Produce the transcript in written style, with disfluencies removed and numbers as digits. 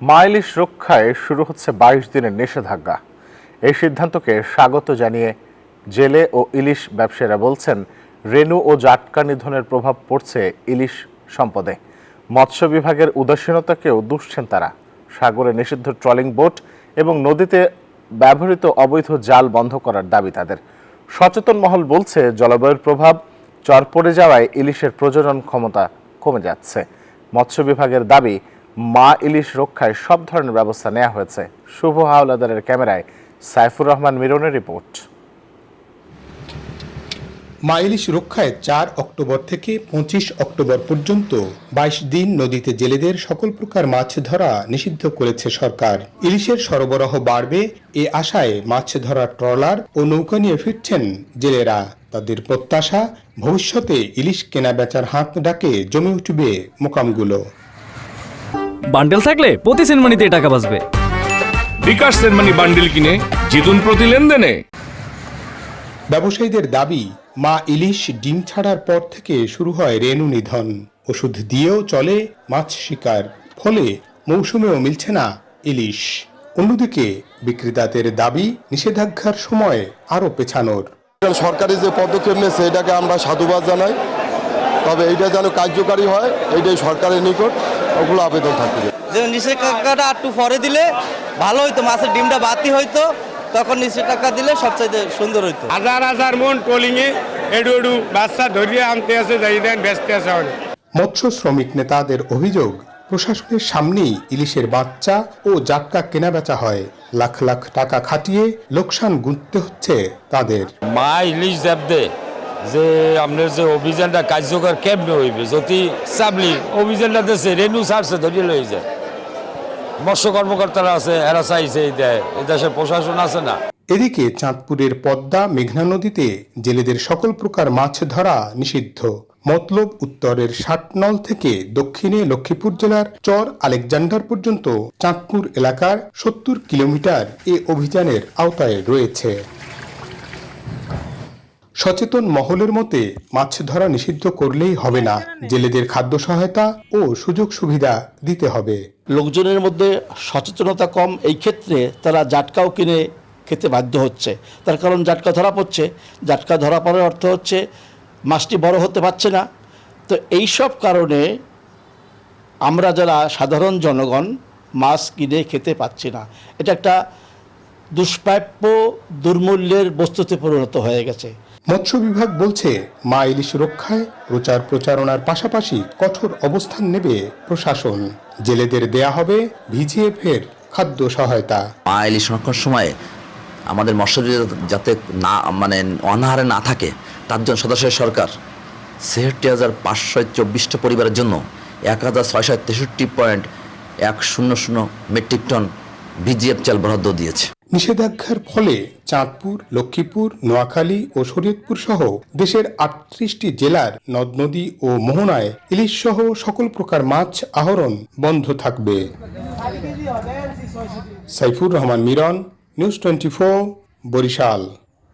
মা ইলিশ রক্ষায় শুরু হচ্ছে ২২ দিনের নিষেধাজ্ঞা। এই সিদ্ধান্তকে স্বাগত জানিয়ে জেলে ও ইলিশ ব্যবসায়ীরা বলছেন, রেণু ও জাটকা নিধনের প্রভাব পড়ছে ইলিশ সম্পদে। মৎস্য বিভাগের উদাসীনতাকেও দুষছেন তারা। সাগরে নিষিদ্ধ ট্রলিং বোট এবং নদীতে ব্যবহৃত অবৈধ জাল বন্ধ করার দাবি তাদের। সচেতন মহল বলছে, জলবায়ুর প্রভাব চর পড়ে যাওয়ায় ইলিশের প্রজনন ক্ষমতা কমে যাচ্ছে। মৎস্য বিভাগের দাবি, মা ইলিশ রক্ষায় সব ধরনের ব্যবস্থা নেওয়া হয়েছে। শুভ হাওলাদারের ক্যামেরায় সাইফুর রহমান মিরনের রিপোর্ট। মা ইলিশ রক্ষায় ৪ অক্টোবর থেকে ২৫ অক্টোবর পর্যন্ত ২২ দিন নদীতে জেলেদের সকল প্রকার মাছ ধরা নিষিদ্ধ করেছে সরকার। ইলিশের সরবরাহ বাড়বে এ আশায় মাছ ধরার ট্রলার ও নৌকা নিয়ে ফিরছেন জেলেরা। তাদের প্রত্যাশা, ভবিষ্যতে ইলিশ কেনা বেচার হাত ডাকে জমে উঠবে মোকামগুলো। বান্ডেল থাকলে প্রতি সেনমানিতে টাকা বাঁচবে। বিকাশ সেনমানি বান্ডেল কিনে জিতুন প্রতি লেনদেনে। ব্যবসায়ীদের দাবি, মা ইলিশ ডিম ছাড়ার পর থেকে শুরু হয় রেণু নিধন। ওষুধ দিয়েও চলে মাছ শিকার, ফলে মৌসুমেও মিলছে না ইলিশ। অন্যদিকে বিক্রেতাদের দাবি, নিষেধাজ্ঞার সময় আরও পেছানোর। সরকারি যে পদক্ষেপ নিয়েছে এটাকে আমরা সাধুবাদ জানাই, তবে এইটা যেন কার্যকারী হয় এইটাই সরকারের নিকট ওগুলো আবেদন থাকবে। যে নিষেধাজ্ঞাটা একটু পরে দিলে ভালো হইতো, মাছের ডিমটা বাতি হইতো, তখন নিষেধাজ্ঞা দিলে সবচেয়ে সুন্দর হইতো। হাজার হাজার মন ট্রলিংয়ে এডু এডু বাচ্চা ধরিয়ে আনতে আছে, যাই দেন ব্যস্ত আছে অনেক। মৎস্য শ্রমিক নেতাদের অভিযোগ, প্রশাসনের সামনেই ইলিশের বাচ্চা ও জাটকা কেনাবেচা হয়। লাখ লাখ টাকা খাটিয়ে লোকসান গুনতে হচ্ছে তাদের। মা ইলিশ দেবদে যে আপনার যে অভিযানটা কার্যকর কেমনে হইবে, যদি চাবলি অভিযানটা দেশে রেণু ছাড়ছে ধরিয়ে লয়ে যায়। মৎস্য কর্মকর্তারা আছে, এরা চাইছে এই দেয়, এ দেশে প্রশাসন আছে না। এদিকে চাঁদপুরের পদ্মা মেঘনা নদীতে জেলেদের সকল প্রকার মাছ ধরা নিষিদ্ধ। মতলব উত্তরের ষাটনল থেকে দক্ষিণে লক্ষ্মীপুর জেলার চর আলেকজান্ডার পর্যন্ত চাঁদপুর এলাকার ৭০ কিলোমিটার এ অভিযানের আওতায় রয়েছে। সচেতন মহলের মতে, মাছ ধরা নিষিদ্ধ করলেই হবে না, জেলেদের খাদ্য সহায়তা ও সুযোগ সুবিধা দিতে হবে। লোকজনের মধ্যে সচেতনতা কম, এই ক্ষেত্রে তারা জাটকাও কিনে খেতে বাধ্য হচ্ছে। তার কারণ জাটকা ধরা পড়ছে, জাটকা ধরা পড়ার অর্থ হচ্ছে মাছটি বড় হতে পারছে না। তো এই সব কারণে আমরা যারা সাধারণ জনগণ মাছ কিনে খেতে পাচ্ছি না। এটা একটা দুষ্প্রাপ্য দুর্মূল্যের বস্তুতে পরিণত হয়ে গেছে। মৎস্য বিভাগ বলছে, মা ইলিশ রক্ষায় প্রচার প্রচারণার পাশাপাশি কঠোর অবস্থান নেবে প্রশাসন। জেলেদের দেয়া হবে ভিজিএফের খাদ্য সহায়তা। মা ইলিশ রক্ষার সময় আমাদের মৎস্যজীবী যাতে না অনাহারে না থাকে, তার জন্য সদস্য সরকার ৬৬,৫২৪টা পরিবারের জন্য ১,৬৬৩.১০০ মেট্রিক টন ভিজিএফ চাল বরাদ্দ দিয়েছে। নিষেধাজ্ঞার ফলে চাঁদপুর, লক্ষ্মীপুর, নোয়াখালী ও শরীয়তপুর সহ দেশের ৩৮টি জেলার নদ নদী ও মোহনায় ইলিশ সহ সকল প্রকার মাছ আহরণ বন্ধ থাকবে। সাইফুর রহমান মিরন, নিউজ 24, বরিশাল।